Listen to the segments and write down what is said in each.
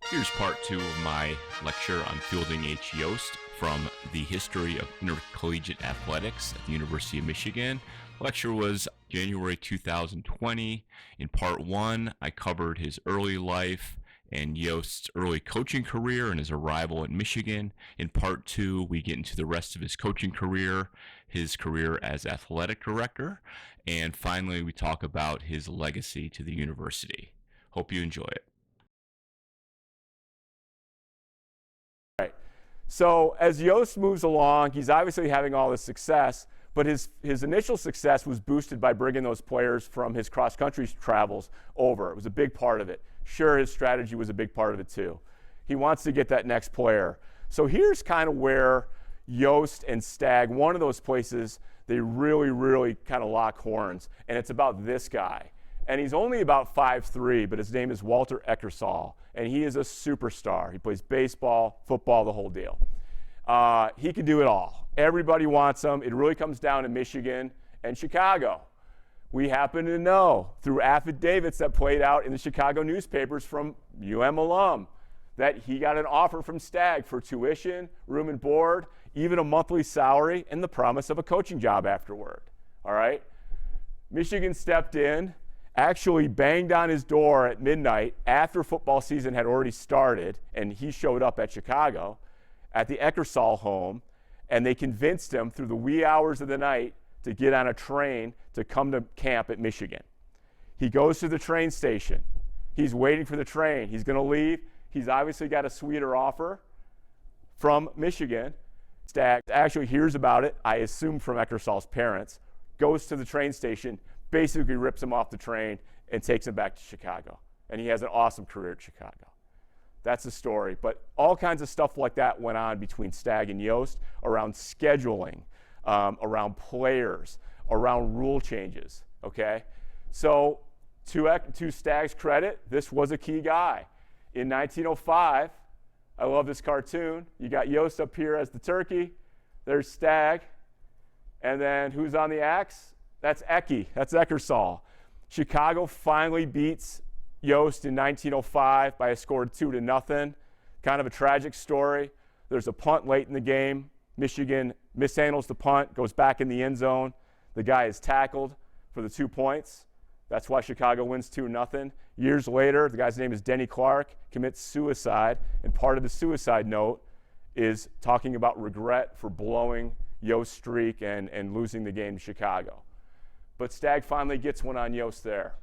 Here's part 2 of my lecture on fielding H. Yost from the History of Intercollegiate Athletics at the University of Michigan. The lecture was January 2020. In part 1, I covered his early life and Yost's early coaching career and his arrival at Michigan. In part 2, we get into the rest of his coaching career, his career as athletic director, and finally we talk about his legacy to the university. Hope you enjoy it. So as Yost moves along, he's obviously having all this success, but his initial success was boosted by bringing those players from his cross-country travels over. It was a big part of it. Sure, his strategy was a big part of it too. He wants to get that next player. So here's kind of where Yost and Stagg, one of those places, they really kind of lock horns, and it's about this guy. And he's only about 5'3", but his name is Walter Eckersall, and he is a superstar. He plays baseball, football, the whole deal. He can do it all. Everybody wants him. It really comes down to Michigan and Chicago. We happen to know through affidavits that played out in the Chicago newspapers from alum that he got an offer from Stagg for tuition, room and board, even a monthly salary, and the promise of a coaching job afterward. All right? Michigan stepped in, actually banged on his door at midnight after football season had already started, and he showed up at Chicago at the Eckersall home, and they convinced him through the wee hours of the night to get on a train to come to camp at Michigan. He goes to the train station. He's waiting for the train. He's going to leave. He's obviously got a sweeter offer from Michigan. Stagg actually hears about it, I assume from Eckersall's parents, goes to the train station, basically rips him off the train and takes him back to Chicago. And he has an awesome career at Chicago. That's the story. But all kinds of stuff like that went on between Stagg and Yost around scheduling, around players, around rule changes, okay? So to Stagg's credit, this was a key guy. In 1905, I love this cartoon. You got Yost up here as the turkey. There's Stagg. And then who's on the axe? That's Eckersall. Chicago finally beats Yost in 1905 by a score of 2-0. Kind of a tragic story. There's a punt late in the game. Michigan mishandles the punt, goes back in the end zone. The guy is tackled for the 2 points. That's why Chicago wins 2-0. Years later, the guy's name is Denny Clark, commits suicide, and part of the suicide note is talking about regret for blowing Yost's streak and losing the game to Chicago. But Stagg finally gets one on Yost there.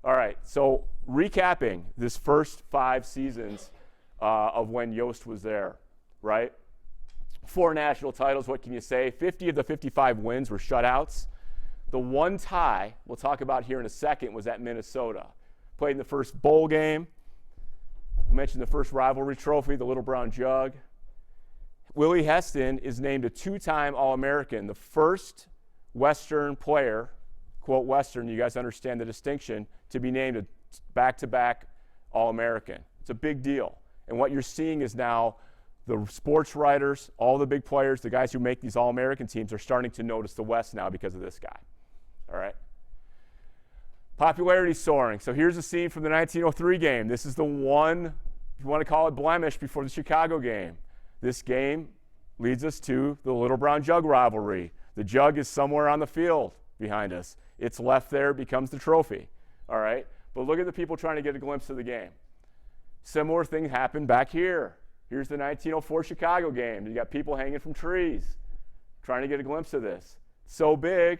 All right, so recapping this first 5 seasons of when Yost was there, right? 4 national titles, what can you say? 50 of the 55 wins were shutouts. The one tie, we'll talk about here in a second, was at Minnesota. Played in the first bowl game. I mentioned the first rivalry trophy, the Little Brown Jug. Willie Heston is named a 2-time All-American, the first Western player, quote Western, you guys understand the distinction, to be named a back-to-back All-American. It's a big deal. And what you're seeing is now the sports writers, all the big players, the guys who make these All-American teams are starting to notice the West now because of this guy. All right? Popularity soaring. So here's a scene from the 1903 game. This is the one, if you want to call it blemish, before the Chicago game. This game leads us to the Little Brown Jug rivalry. The jug is somewhere on the field behind us. It's left there, becomes the trophy. All right? But look at the people trying to get a glimpse of the game. Similar thing happened back here. Here's the 1904 Chicago game. You got people hanging from trees trying to get a glimpse of this. So big,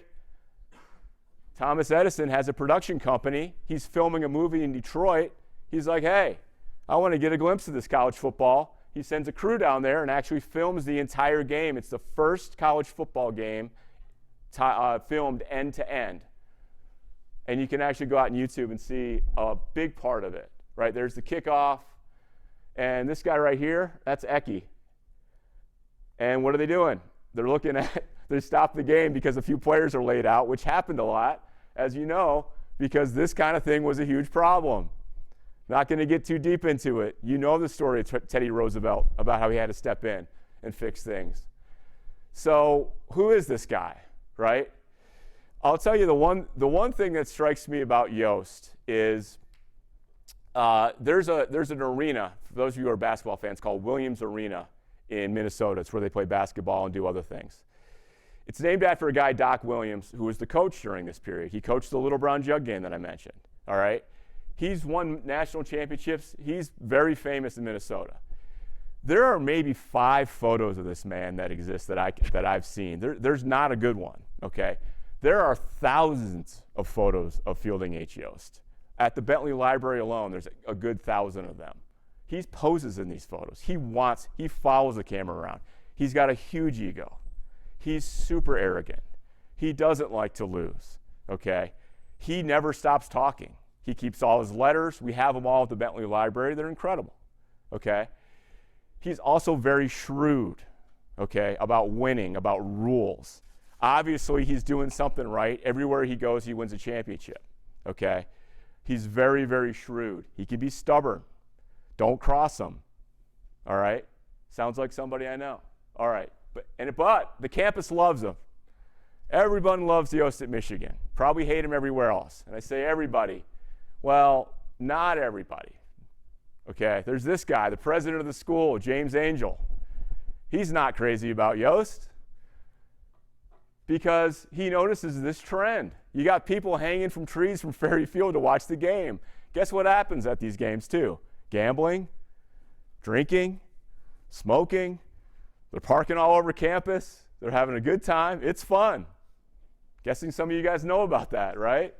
Thomas Edison has a production company. He's filming a movie in Detroit. He's like, hey, I want to get a glimpse of this college football. He sends a crew down there and actually films the entire game. It's the first college football game filmed end to end. And you can actually go out on YouTube and see a big part of it. Right, there's the kickoff. And this guy right here, that's Ecke. And what are they doing? They're looking at, they stopped the game because a few players are laid out, which happened a lot, as you know, because this kind of thing was a huge problem. Not going to get too deep into it. You know the story of Teddy Roosevelt about how he had to step in and fix things. So who is this guy, right? I'll tell you the one thing that strikes me about Yost is there's an arena, for those of you who are basketball fans, called Williams Arena in Minnesota. It's where they play basketball and do other things. It's named after a guy, Doc Williams, who was the coach during this period. He coached the Little Brown Jug game that I mentioned, all right? He's won national championships. He's very famous in Minnesota. There are maybe 5 photos of this man that exist that I've seen. There's not a good one, okay? There are thousands of photos of fielding H. Yost. At the Bentley Library alone, there's a good 1,000 of them. He poses in these photos. He follows the camera around. He's got a huge ego. He's super arrogant. He doesn't like to lose, okay? He never stops talking. He keeps all his letters. We have them all at the Bentley Library. They're incredible, okay? He's also very shrewd, okay, about winning, about rules. Obviously, he's doing something right. Everywhere he goes, he wins a championship, okay? He's very, very shrewd. He can be stubborn. Don't cross him, all right? Sounds like somebody I know. All right, but the campus loves him. Everyone loves Yost at Michigan. Probably hate him everywhere else. And I say everybody. Well, not everybody, okay? There's this guy, the president of the school, James Angell. He's not crazy about Yost because he notices this trend. You got people hanging from trees from Ferry Field to watch the game. Guess what happens at these games too? Gambling, drinking, smoking. They're parking all over campus. They're having a good time. It's fun. Guessing some of you guys know about that, right?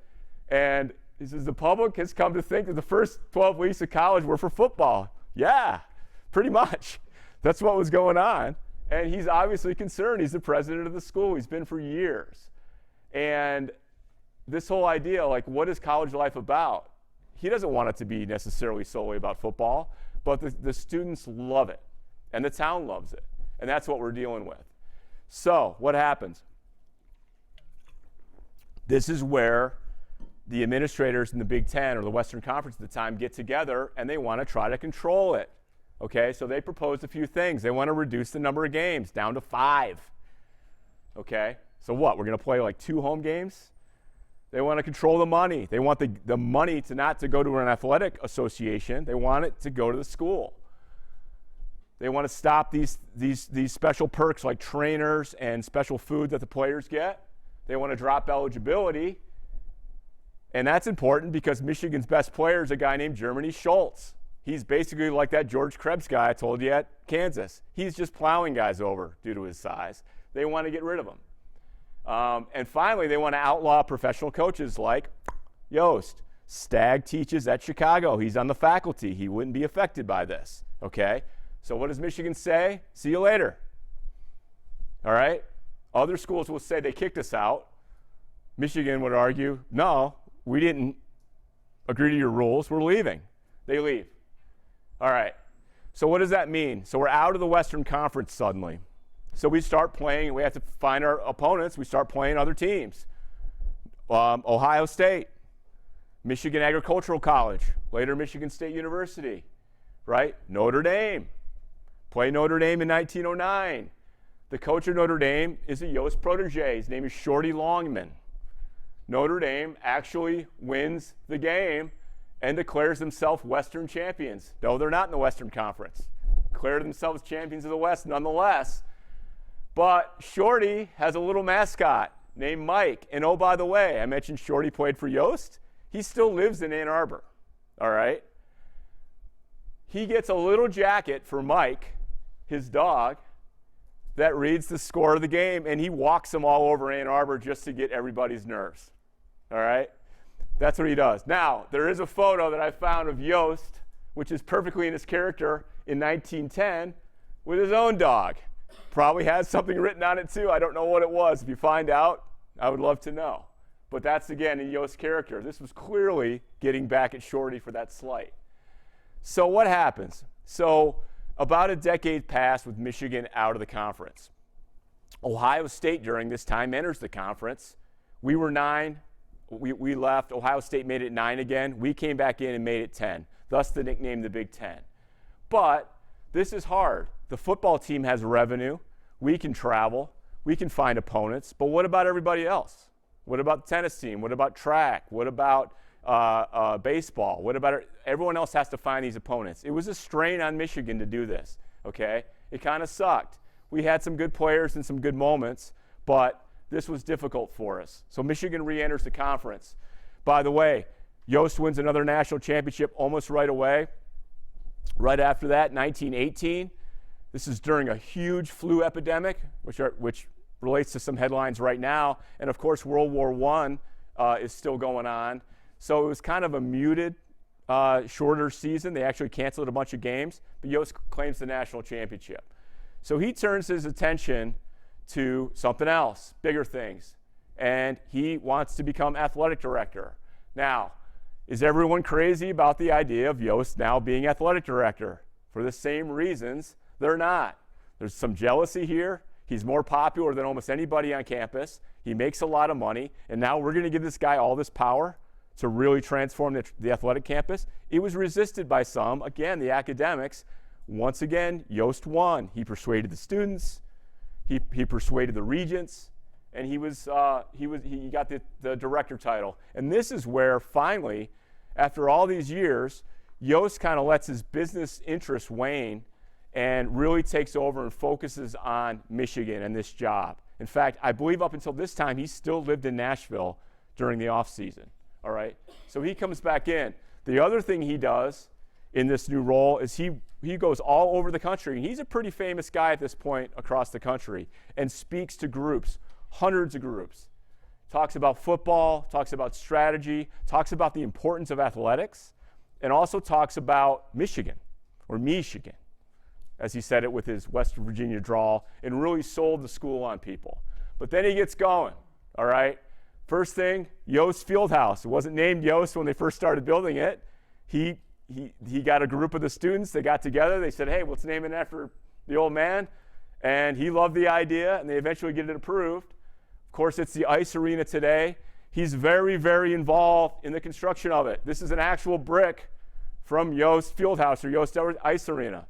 And he says the public has come to think that the first 12 weeks of college were for football. Yeah, pretty much. That's what was going on. And he's obviously concerned. He's the president of the school. He's been for years. And this whole idea, like, what is college life about? He doesn't want it to be necessarily solely about football, but the students love it, and the town loves it. And that's what we're dealing with. So what happens? This is where the administrators in the Big Ten or the Western Conference at the time get together, and they want to try to control it. Okay, so they proposed a few things. They want to reduce the number of games down to 5. Okay, so what? We're going to play like 2 home games? They want to control the money. They want the money not to go to an athletic association. They want it to go to the school. They want to stop these special perks like trainers and special food that the players get. They want to drop eligibility. And that's important because Michigan's best player is a guy named Germany Schultz. He's basically like that George Krebs guy I told you at Kansas. He's just plowing guys over due to his size. They want to get rid of him. And finally, they want to outlaw professional coaches like Yost. Stagg teaches at Chicago. He's on the faculty. He wouldn't be affected by this, okay? So what does Michigan say? See you later, all right? Other schools will say they kicked us out. Michigan would argue, no, we didn't agree to your rules. We're leaving. They leave. All right, so what does that mean? So we're out of the Western Conference suddenly. So we start playing, we have to find our opponents. We start playing other teams. Ohio State, Michigan Agricultural College, later Michigan State University, right? Notre Dame. Play Notre Dame in 1909. The coach of Notre Dame is a Yost protege. His name is Shorty Longman. Notre Dame actually wins the game and declares themselves Western champions. No, they're not in the Western Conference. Declare themselves champions of the West nonetheless. But Shorty has a little mascot named Mike. And oh, by the way, I mentioned Shorty played for Yost. He still lives in Ann Arbor, all right? He gets a little jacket for Mike, his dog, that reads the score of the game, and he walks them all over Ann Arbor just to get everybody's nerves, all right? That's what he does. Now, there is a photo that I found of Yost, which is perfectly in his character in 1910, with his own dog. Probably has something written on it too. I don't know what it was. If you find out, I would love to know. But that's, again, in Yost's character. This was clearly getting back at Shorty for that slight. So what happens? So about a decade passed with Michigan out of the conference. Ohio State during this time enters the conference. We were 9. We left. Ohio State made it 9 again. We came back in and made it 10. Thus the nickname the Big Ten. But this is hard. The football team has revenue. We can travel. We can find opponents. But what about everybody else? What about the tennis team? What about track? What about baseball? What about everyone else has to find these opponents? It was a strain on Michigan to do this, okay? It kind of sucked. We had some good players and some good moments, but this was difficult for us. So Michigan re-enters the conference. By the way, Yost wins another national championship almost right away. Right after that, 1918. This is during a huge flu epidemic, which relates to some headlines right now. And of course, World War I is still going on. So it was kind of a muted, shorter season. They actually canceled a bunch of games, but Yost claims the national championship. So he turns his attention to something else, bigger things, and he wants to become athletic director. Now, is everyone crazy about the idea of Yost now being athletic director? For the same reasons, they're not. There's some jealousy here. He's more popular than almost anybody on campus. He makes a lot of money, and now we're going to give this guy all this power to really transform the athletic campus. It was resisted by some. Again, the academics. Once again, Yost won. He persuaded the students. He persuaded the regents, and he got the director title. And this is where finally, after all these years, Yost kind of lets his business interests wane and really takes over and focuses on Michigan and this job. In fact, I believe up until this time, he still lived in Nashville during the off season. All right, so he comes back in. The other thing he does in this new role is he goes all over the country. He's a pretty famous guy at this point across the country and speaks to groups, hundreds of groups. Talks about football, talks about strategy, talks about the importance of athletics, and also talks about Michigan, or Michigan, as he said it with his West Virginia drawl, and really sold the school on people. But then he gets going, all right? First thing, Yost Field House. It wasn't named Yost when they first started building it. He got a group of the students. They got together. They said, hey, let's name it after the old man. And he loved the idea, and they eventually get it approved. Of course, it's the ice arena today. He's very, very involved in the construction of it. This is an actual brick from Yost Field House or Yost Ice Arena.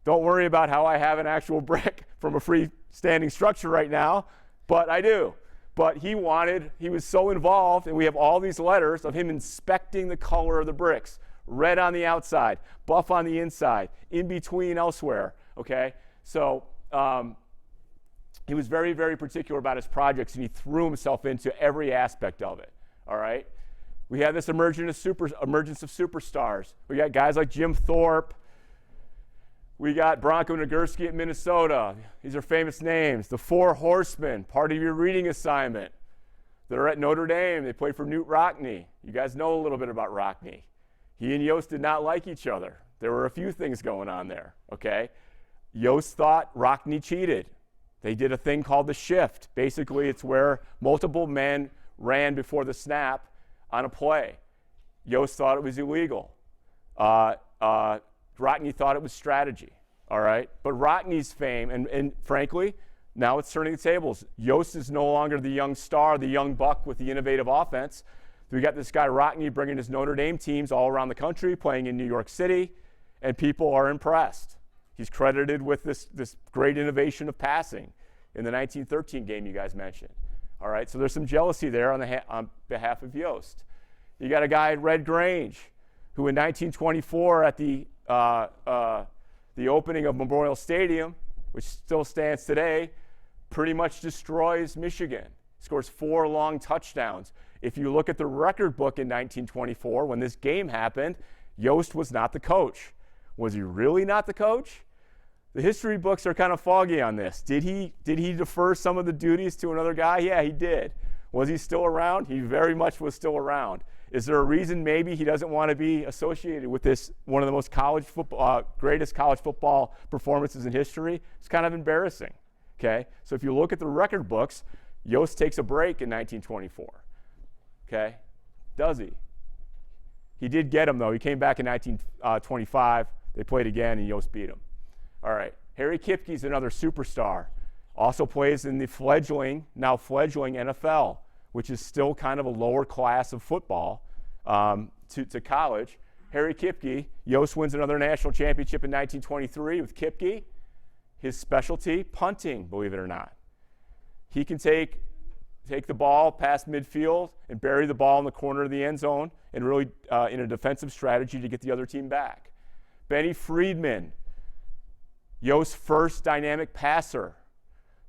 Don't worry about how I have an actual brick from a freestanding structure right now, but I do. But he was so involved, and we have all these letters of him inspecting the color of the bricks. Red on the outside, buff on the inside, in between elsewhere, okay? So he was very, very particular about his projects, and he threw himself into every aspect of it, all right? We had this emergence of superstars. We got guys like Jim Thorpe. We got Bronco Nagurski at Minnesota. These are famous names. The Four Horsemen, part of your reading assignment. They're at Notre Dame. They play for Knute Rockne. You guys know a little bit about Rockne. He and Yost did not like each other. There were a few things going on there, okay? Yost thought Rockne cheated. They did a thing called the shift. Basically, it's where multiple men ran before the snap on a play. Yost thought it was illegal. Rockne thought it was strategy, all right? But Rockne's fame, and frankly, now it's turning the tables. Yost is no longer the young star, the young buck with the innovative offense. We got this guy Rockne bringing his Notre Dame teams all around the country, playing in New York City, and people are impressed. He's credited with this great innovation of passing in the 1913 game you guys mentioned. All right, so there's some jealousy there on behalf of Yost. You got a guy at Red Grange who in 1924 at the opening of Memorial Stadium, which still stands today, pretty much destroys Michigan. Scores 4 long touchdowns. If you look at the record book in 1924, when this game happened, Yost was not the coach. Was he really not the coach? The history books are kind of foggy on this. Did he defer some of the duties to another guy? Yeah, he did. Was he still around? He very much was still around. Is there a reason maybe he doesn't want to be associated with this, one of the most greatest college football performances in history? It's kind of embarrassing, okay? So if you look at the record books, Yost takes a break in 1924, okay? Does he? He did get him, though. He came back in 1925. They played again, and Yost beat him. All right, Harry Kipke's another superstar. Also plays in the now fledgling NFL, which is still kind of a lower class of football to college. Harry Kipke, Yost wins another national championship in 1923 with Kipke. His specialty, punting, believe it or not. He can take take the ball past midfield and bury the ball in the corner of the end zone and really in a defensive strategy to get the other team back. Bennie Friedman, Yost's first dynamic passer.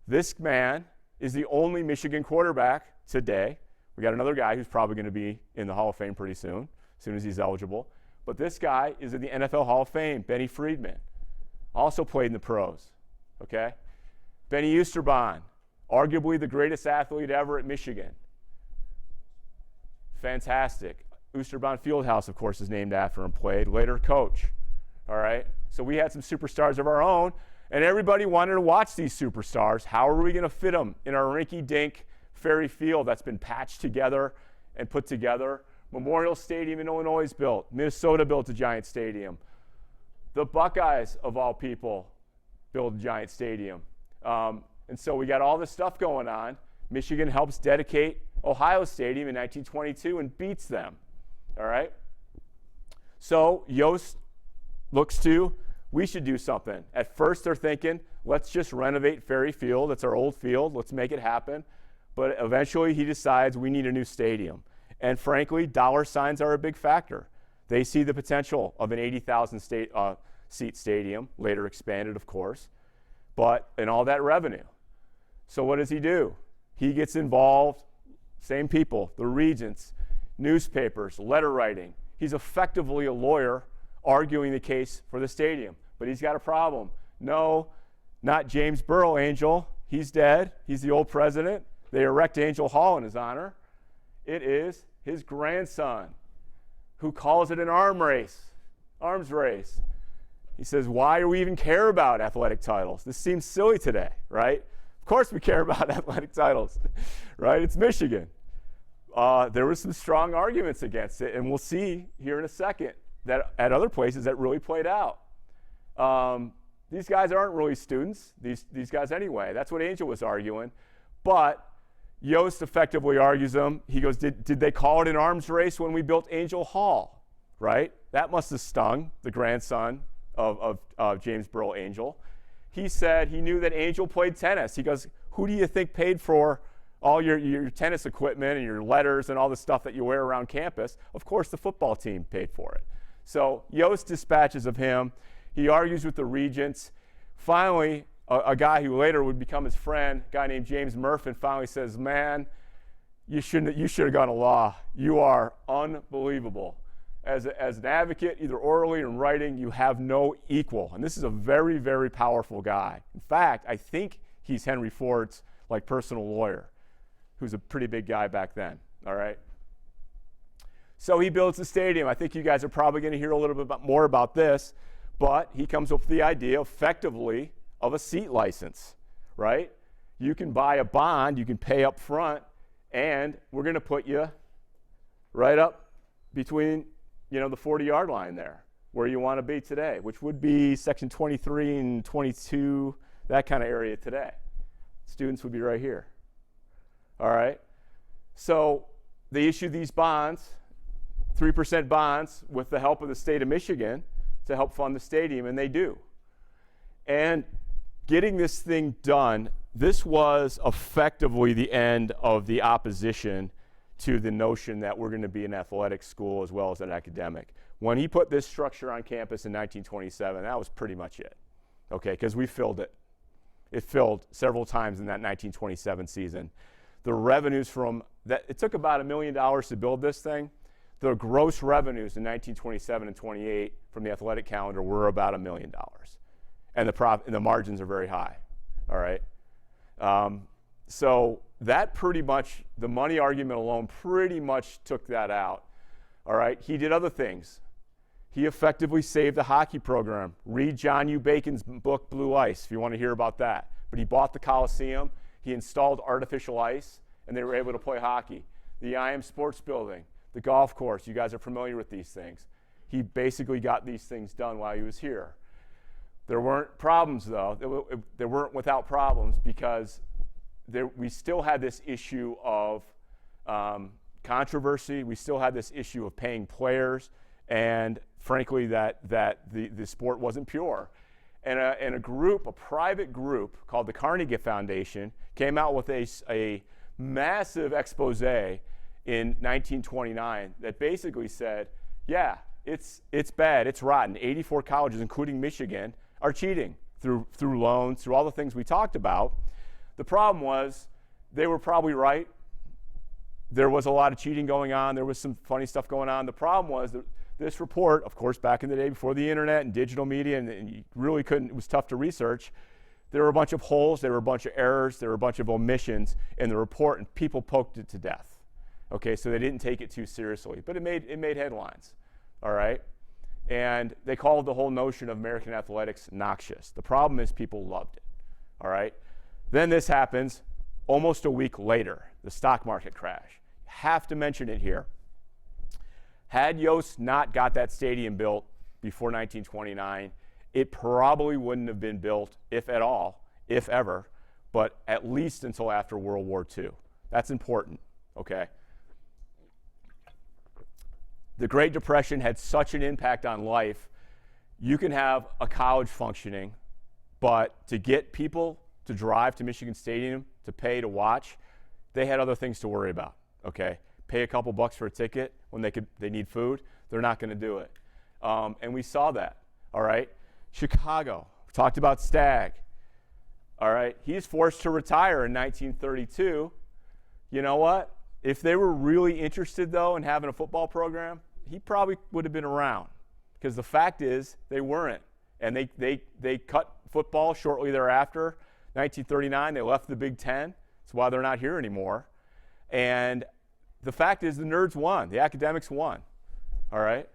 This man is the only Michigan quarterback today. We got another guy who's probably going to be in the Hall of Fame pretty soon, as soon as he's eligible. But this guy is in the NFL Hall of Fame, Bennie Friedman. Also played in the pros, okay? Bennie Oosterbaan, arguably the greatest athlete ever at Michigan. Fantastic. Yost Field House, of course, is named after him, played, later coach, all right? So we had some superstars of our own, and everybody wanted to watch these superstars. How are we going to fit them in our rinky-dink Ferry Field that's been patched together and put together? Memorial Stadium in Illinois is built. Minnesota built a giant stadium. The Buckeyes, of all people, built a giant stadium. And so we got all this stuff going on. Michigan helps dedicate Ohio Stadium in 1922 and beats them, all right? So Yost looks to, we should do something. At first they're thinking, let's just renovate Ferry Field. It's our old field. Let's make it happen. But eventually he decides we need a new stadium. And frankly, dollar signs are a big factor. They see the potential of an 80,000 seat stadium, later expanded, of course, but in all that revenue. So what does he do? He gets involved, same people, the regents, newspapers, letter writing. He's effectively a lawyer arguing the case for the stadium. But he's got a problem. No, not James Burrow Angell. He's dead. He's the old president. They erect Angell Hall in his honor. It is his grandson who calls it an arms race. He says, why do we even care about athletic titles? This seems silly today, right? Of course we care about athletic titles, right? It's Michigan. There were some strong arguments against it, and we'll see here in a second that at other places that really played out. These guys aren't really students, these guys anyway. That's what Angell was arguing. But Yost effectively argues them. He goes, did they call it an arms race when we built Angell Hall, right? That must have stung the grandson of James Burrow Angell. He said he knew that Angell played tennis. He goes, who do you think paid for all your tennis equipment and your letters and all the stuff that you wear around campus? Of course, the football team paid for it. So Yost dispatches of him. He argues with the regents. Finally, a guy who later would become his friend, a guy named James Murphy, finally says, man, you should have gone to law. You are unbelievable. As an advocate, either orally or in writing, you have no equal. And this is a very, very powerful guy. In fact, I think he's Henry Ford's personal lawyer, who's a pretty big guy back then, all right? So he builds the stadium. I think you guys are probably going to hear a little bit more about this, but he comes up with the idea effectively of a seat license, right? You can buy a bond, you can pay up front, and we're going to put you right up between, the 40-yard line there, where you want to be today, which would be section 23 and 22, that kind of area today. Students would be right here. All right? So they issue these bonds, 3% bonds, with the help of the state of Michigan to help fund the stadium, and they do. And getting this thing done, this was effectively the end of the opposition to the notion that we're going to be an athletic school as well as an academic. When he put this structure on campus in 1927, that was pretty much it, okay, because we filled it. It filled several times in that 1927 season. The revenues from that, it took about $1 million to build this thing. The gross revenues in 1927 and 28 from the athletic calendar were about $1 million. And the margins are very high, all right? So that pretty much, the money argument alone pretty much took that out, all right? He did other things. He effectively saved the hockey program. Read John U. Bacon's book, Blue Ice, if you want to hear about that. But he bought the Coliseum. He installed artificial ice, and they were able to play hockey. The IM Sports Building, the golf course, you guys are familiar with these things. He basically got these things done while he was here. There weren't problems, though. They weren't without problems because we still had this issue of controversy. We still had this issue of paying players, and frankly, that the sport wasn't pure. And a private group called the Carnegie Foundation, came out with a massive expose in 1929 that basically said, yeah, it's bad, it's rotten. 84 colleges, including Michigan, are cheating through loans, through all the things we talked about. The problem was they were probably right. There was a lot of cheating going on. There was some funny stuff going on. The problem was that this report, of course, back in the day before the internet and digital media, and you really couldn't, it was tough to research. There were a bunch of holes, there were a bunch of errors, there were a bunch of omissions in the report, and people poked it to death. Okay, so they didn't take it too seriously, but it made headlines, all right? And they called the whole notion of American athletics noxious. The problem is people loved it, all right? Then this happens almost a week later, the stock market crash. Have to mention it here. Had Yost not got that stadium built before 1929, it probably wouldn't have been built, if at all, if ever, but at least until after World War II. That's important, okay? The Great Depression had such an impact on life. You can have a college functioning, but to get people to drive to Michigan Stadium, to pay to watch, they had other things to worry about, okay? Pay a couple bucks for a ticket when they need food, they're not going to do it. And we saw that, all right? Chicago, we talked about Stagg, all right? He's forced to retire in 1932. You know what? If they were really interested, though, in having a football program, he probably would have been around, because the fact is they weren't. And they cut football shortly thereafter. 1939, they left the Big Ten. That's why they're not here anymore. And the fact is the nerds won. The academics won, all right?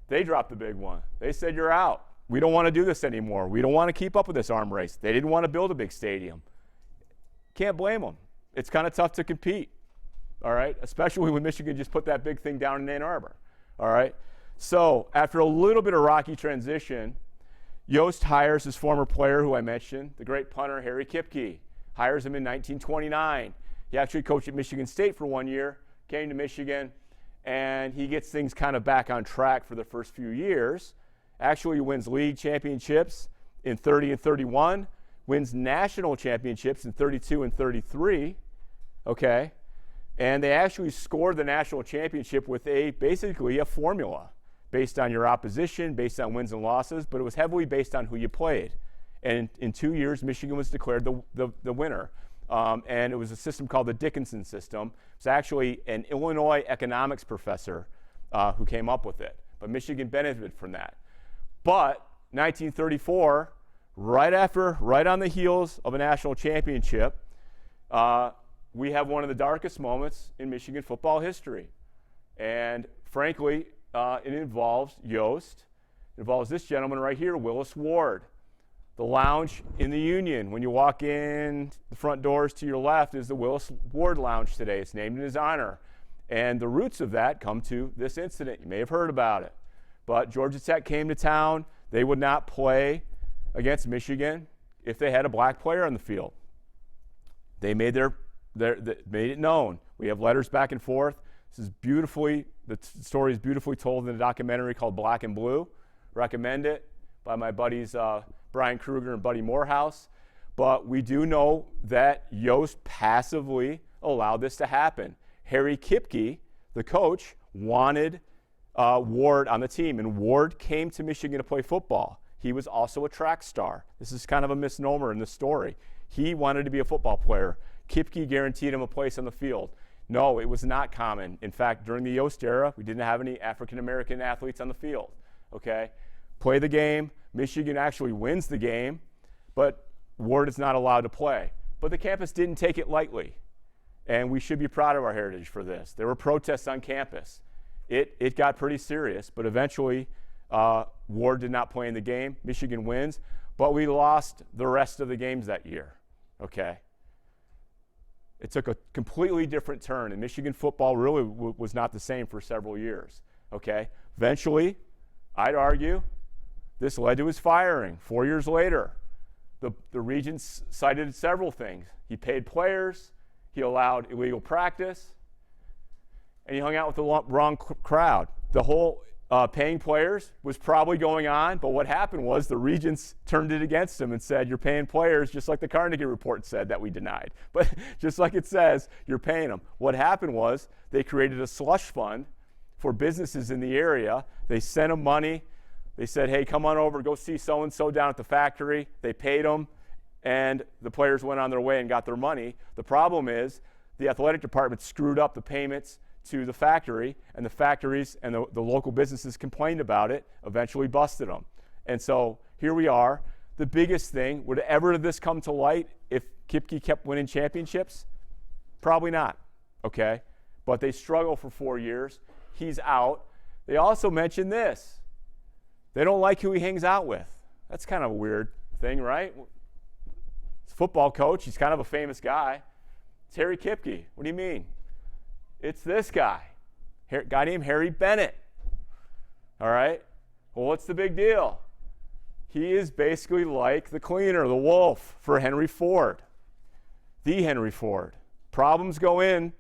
They dropped the big one. They said, you're out. We don't want to do this anymore. We don't want to keep up with this arm race. They didn't want to build a big stadium. Can't blame them. It's kind of tough to compete, all right? Especially when Michigan just put that big thing down in Ann Arbor, all right? So after a little bit of rocky transition, Yost hires his former player who I mentioned, the great punter Harry Kipke. Hires him in 1929. He actually coached at Michigan State for 1 year, came to Michigan, and he gets things kind of back on track for the first few years. Actually, he wins league championships in 30 and 31, wins national championships in 32 and 33, okay? And they actually scored the national championship with basically a formula based on your opposition, based on wins and losses, but it was heavily based on who you played. And in 2 years, Michigan was declared the winner. And it was a system called the Dickinson system. It's actually an Illinois economics professor who came up with it. But Michigan benefited from that. But 1934, right on the heels of a national championship, we have one of the darkest moments in Michigan football history. And frankly, it involves Yost. It involves this gentleman right here, Willis Ward. The lounge in the Union, when you walk in the front doors to your left, is the Willis Ward Lounge today. It's named in his honor. And the roots of that come to this incident. You may have heard about it. But Georgia Tech came to town. They would not play against Michigan if they had a black player on the field. They made made it known. We have letters back and forth. This is the story is beautifully told in a documentary called Black and Blue. Recommend it, by my buddies Brian Kruger and Buddy Morehouse. But we do know that Yost passively allowed this to happen. Harry Kipke, the coach, wanted Ward on the team, and Ward came to Michigan to play football. He was also a track star. This is kind of a misnomer in the story. He wanted to be a football player. Kipke guaranteed him a place on the field. No, it was not common. In fact, during the Yost era, we didn't have any African-American athletes on the field, okay? Play the game. Michigan actually wins the game, but Ward is not allowed to play. But the campus didn't take it lightly, and we should be proud of our heritage for this. There were protests on campus. It got pretty serious, but eventually Ward did not play in the game. Michigan wins, but we lost the rest of the games that year, okay? It took a completely different turn, and Michigan football really was not the same for several years, okay? Eventually, I'd argue, this led to his firing 4 years later. The regent cited several things. He paid players, he allowed illegal practice, and he hung out with the wrong crowd. The whole Paying players was probably going on, but what happened was the regents turned it against him and said, you're paying players just like the Carnegie Report said that we denied. But just like it says, you're paying them. What happened was they created a slush fund for businesses in the area. They sent them money. They said, hey, come on over, go see so-and-so down at the factory. They paid them, and the players went on their way and got their money. The problem is the athletic department screwed up the payments to the factory, and the factories and the local businesses complained about it, eventually busted them. And so here we are. The biggest thing, would ever this come to light if Kipke kept winning championships? Probably not, okay? But they struggle for 4 years. He's out. They also mentioned this. They don't like who he hangs out with. That's kind of a weird thing, right? He's a football coach. He's kind of a famous guy. It's Harry Kipke. What do you mean? It's this guy, a guy named Harry Bennett. All right? Well, what's the big deal? He is basically like the cleaner, the wolf for Henry Ford, the Henry Ford. Problems go in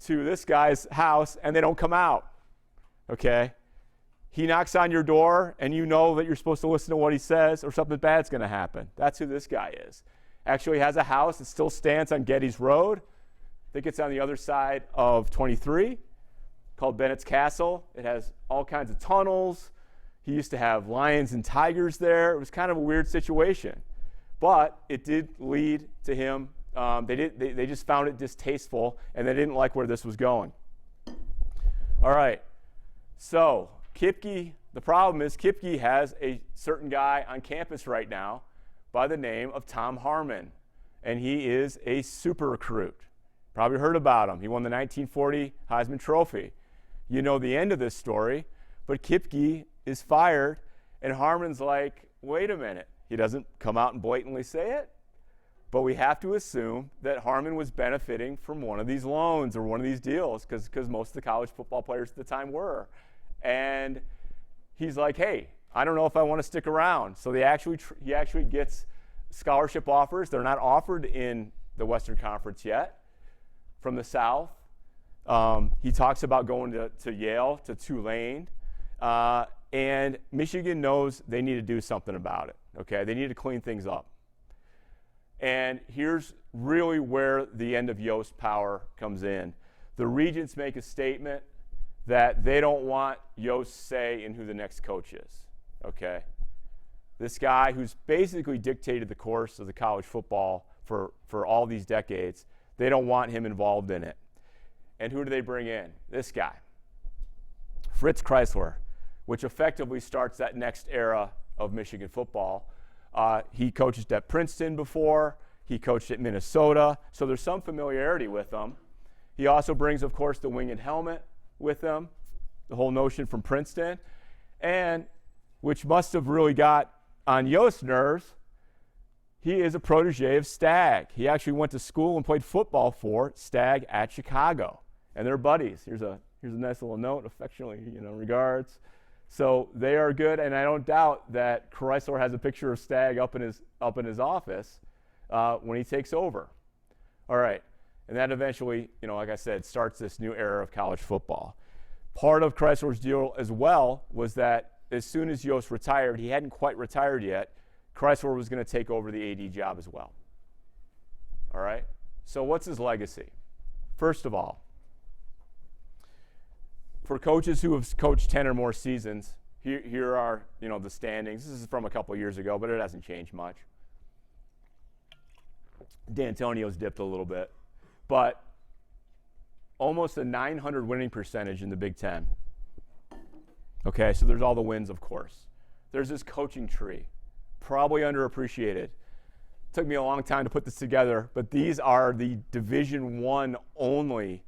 to this guy's house and they don't come out. Okay? He knocks on your door and you know that you're supposed to listen to what he says or something bad's going to happen. That's who this guy is. Actually has a house that still stands on Getty's Road. I think it's on the other side of 23, called Bennett's Castle. It has all kinds of tunnels. He used to have lions and tigers there. It was kind of a weird situation. But it did lead to him. They just found it distasteful, and they didn't like where this was going. All right. So Kipke, the problem is Kipke has a certain guy on campus right now by the name of Tom Harmon, and he is a super recruit. Probably heard about him. He won the 1940 Heisman Trophy. You know the end of this story, but Kipke is fired, and Harmon's like, wait a minute. He doesn't come out and blatantly say it, but we have to assume that Harmon was benefiting from one of these loans or one of these deals because most of the college football players at the time were. And he's like, hey, I don't know if I want to stick around. So he actually gets scholarship offers. They're not offered in the Western Conference yet. From the South. He talks about going to Yale, to Tulane, and Michigan knows they need to do something about it, okay? They need to clean things up. And here's really where the end of Yost power comes in. The regents make a statement that they don't want Yost's say in who the next coach is, okay? This guy who's basically dictated the course of the college football for all these decades, they don't want him involved in it. And who do they bring in? This guy, Fritz Crisler, which effectively starts that next era of Michigan football. He coached at Princeton before. He coached at Minnesota. So there's some familiarity with him. He also brings, of course, the winged helmet with him, the whole notion from Princeton, and which must have really got on Yost's nerves. He is a protege of Stagg. He actually went to school and played football for Stagg at Chicago. And they're buddies. Here's a nice little note, affectionately, regards. So they are good, and I don't doubt that Crisler has a picture of Stagg up in his office when he takes over. All right, and that eventually, like I said, starts this new era of college football. Part of Crisler's deal as well was that as soon as Yost retired, he hadn't quite retired yet, Crisler was going to take over the AD job as well. All right? So what's his legacy? First of all, for coaches who have coached 10 or more seasons, here are, the standings. This is from a couple years ago, but it hasn't changed much. D'Antonio's dipped a little bit, but almost a 900 winning percentage in the Big Ten. Okay, so there's all the wins, of course. There's this coaching tree. Probably underappreciated. Took me a long time to put this together, but these are the Division I only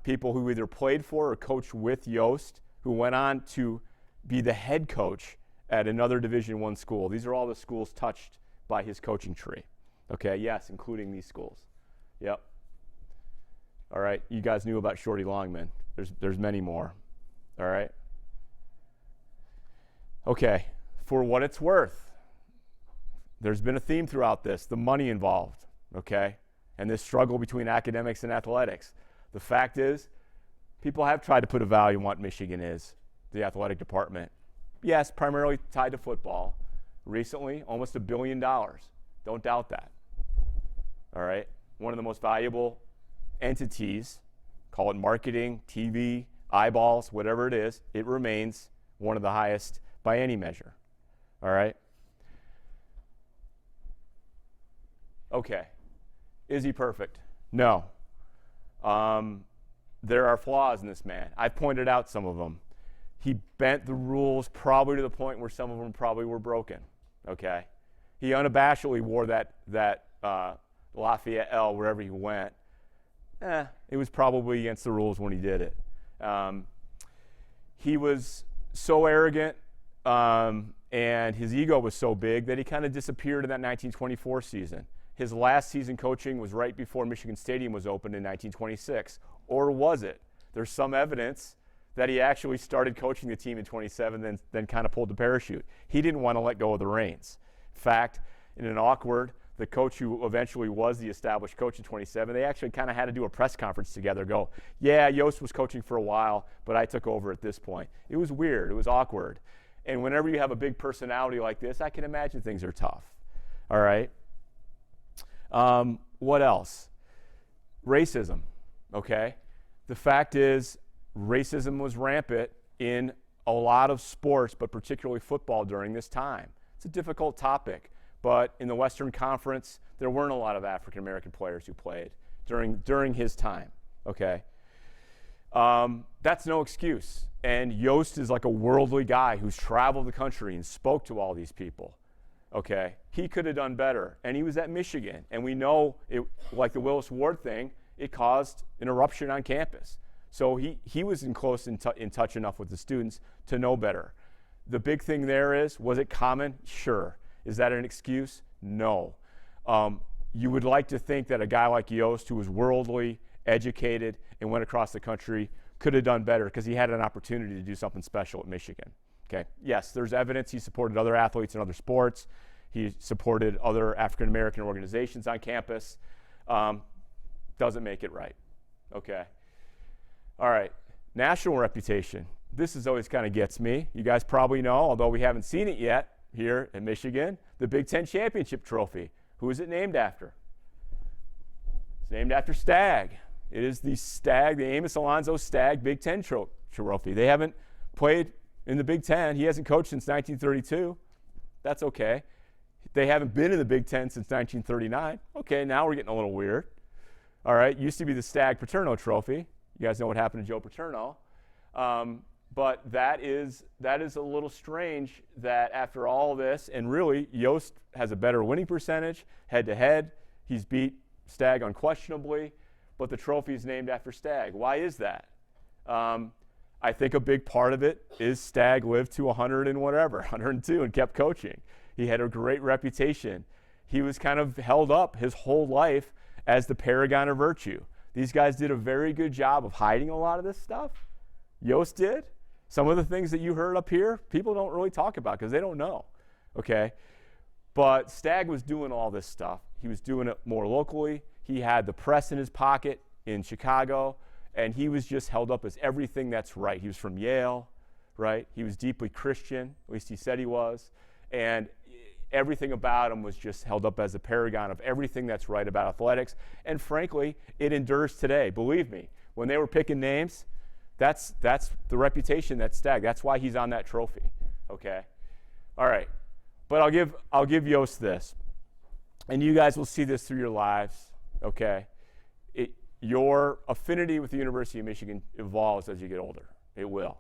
people who either played for or coached with Yost, who went on to be the head coach at another Division I school. These are all the schools touched by his coaching tree. Okay, yes, including these schools. Yep. All right, you guys knew about Shorty Longman. There's many more. All right. Okay. For what it's worth, there's been a theme throughout this, the money involved, okay, and this struggle between academics and athletics. The fact is, people have tried to put a value on what Michigan is. the athletic department. Yes, primarily tied to football. Recently, almost $1 billion. Don't doubt that. All right? One of the most valuable entities, call it marketing, TV, eyeballs, whatever it is, it remains one of the highest by any measure. All right? Okay. Is he perfect? No. There are flaws in this man. I pointed out some of them. He bent the rules probably to the point where some of them probably were broken. Okay? He unabashedly wore that Lafayette L wherever he went. It was probably against the rules when he did it. He was so arrogant and his ego was so big that he kind of disappeared in that 1924 season. His last season coaching was right before Michigan Stadium was opened in 1926. Or was it? There's some evidence that he actually started coaching the team in 27, then kind of pulled the parachute. He didn't want to let go of the reins. In fact, in an awkward, the coach who eventually was the established coach in 27, they actually kind of had to do a press conference together, go, yeah, Yost was coaching for a while, but I took over at this point. It was weird. It was awkward. And whenever you have a big personality like this, I can imagine things are tough. All right? What else? Racism, okay? The fact is, racism was rampant in a lot of sports, but particularly football during this time. It's a difficult topic, but in the Western Conference, there weren't a lot of African-American players who played during his time, okay? That's no excuse. And Yost is like a worldly guy who's traveled the country and spoke to all these people, okay? He could have done better, and he was at Michigan, and we know, like the Willis Ward thing, it caused an eruption on campus. So he was in touch enough with the students to know better. The big thing there is, was it common? Sure. Is that an excuse? No. You would like to think that a guy like Yost, who was worldly, educated, and went across the country, could have done better because he had an opportunity to do something special at Michigan. Okay. Yes, there's evidence he supported other athletes in other sports. He supported other African-American organizations on campus. Doesn't make it right. Okay. All right. National reputation. This is always kind of gets me. You guys probably know, although we haven't seen it yet here in Michigan, the Big Ten Championship Trophy. Who is it named after? It's named after Stagg. It is the Stagg, the Amos Alonzo Stagg Big Ten Trophy. They haven't played in the Big Ten. He hasn't coached since 1932. That's okay. They haven't been in the Big Ten since 1939. Okay, now we're getting a little weird. All right, used to be the Stagg Paterno Trophy. You guys know what happened to Joe Paterno. But that is a little strange that after all this, and really Yost has a better winning percentage head-to-head. He's beat Stagg unquestionably, but the trophy is named after Stagg. Why is that? I think a big part of it is Stagg lived to 100 and whatever, 102, and kept coaching. He had a great reputation. He was kind of held up his whole life as the paragon of virtue. These guys did a very good job of hiding a lot of this stuff. Yost did. Some of the things that you heard up here, people don't really talk about because they don't know, okay? But Stagg was doing all this stuff. He was doing it more locally. He had the press in his pocket in Chicago, and he was just held up as everything that's right. He was from Yale, right? He was deeply Christian, at least he said he was, and everything about him was just held up as a paragon of everything that's right about athletics. And frankly, it endures today. Believe me, when they were picking names, that's the reputation that Stagg. That's why he's on that trophy. Okay? All right. But I'll give Yost this. And you guys will see this through your lives. Okay? Your affinity with the University of Michigan evolves as you get older. It will.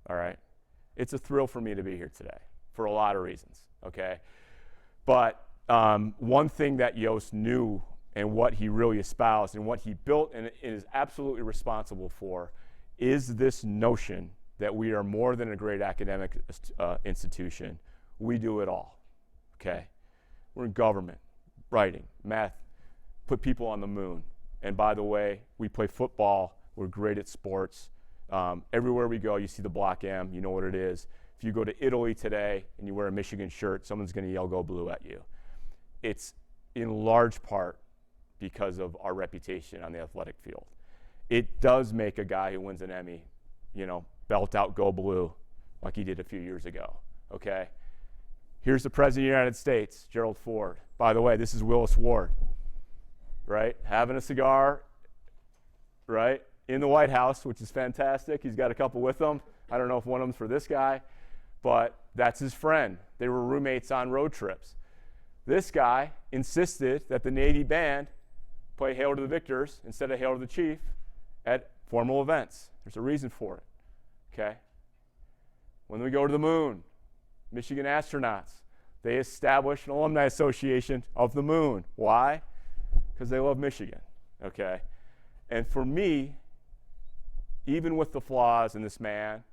All right? It's a thrill for me to be here today for a lot of reasons. Okay? But one thing that Yost knew and what he really espoused and what he built and is absolutely responsible for is this notion that we are more than a great academic institution. We do it all, okay? We're in government, writing, math, put people on the moon. And by the way, we play football. We're great at sports. Everywhere we go, you see the Block M. You know what it is. If you go to Italy today and you wear a Michigan shirt, someone's going to yell "Go Blue" at you. It's in large part because of our reputation on the athletic field. It does make a guy who wins an Emmy, belt out "Go Blue," like he did a few years ago, okay? Here's the President of the United States, Gerald Ford. By the way, this is Willis Ward, right? Having a cigar, right, in the White House, which is fantastic. He's got a couple with him. I don't know if one of them's for this guy, but that's his friend. They were roommates on road trips. This guy insisted that the Navy band play Hail to the Victors instead of Hail to the Chief at formal events. There's a reason for it, okay? When we go to the moon, Michigan astronauts, they established an alumni association of the moon. Why? Because they love Michigan, okay? And for me, even with the flaws in this man,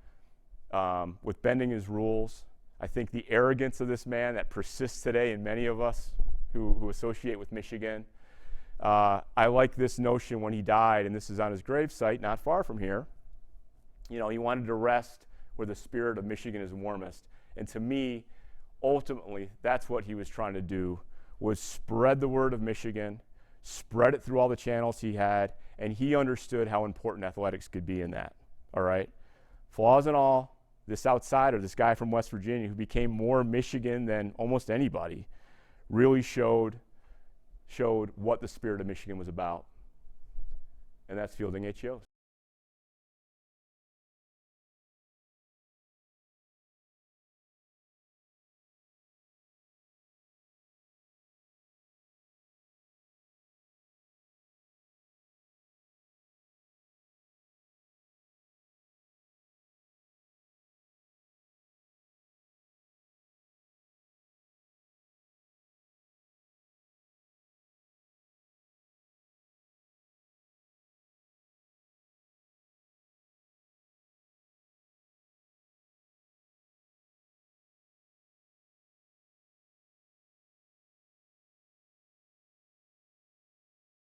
with bending his rules, I think the arrogance of this man that persists today in many of us who associate with Michigan, I like this notion when he died, and this is on his gravesite, not far from here. You know, he wanted to rest where the spirit of Michigan is warmest. And to me, ultimately, that's what he was trying to do, was spread the word of Michigan, spread it through all the channels he had, and he understood how important athletics could be in that, all right? Flaws and all, this outsider, this guy from West Virginia who became more Michigan than almost anybody, really showed what the spirit of Michigan was about. And that's fielding H. Yost.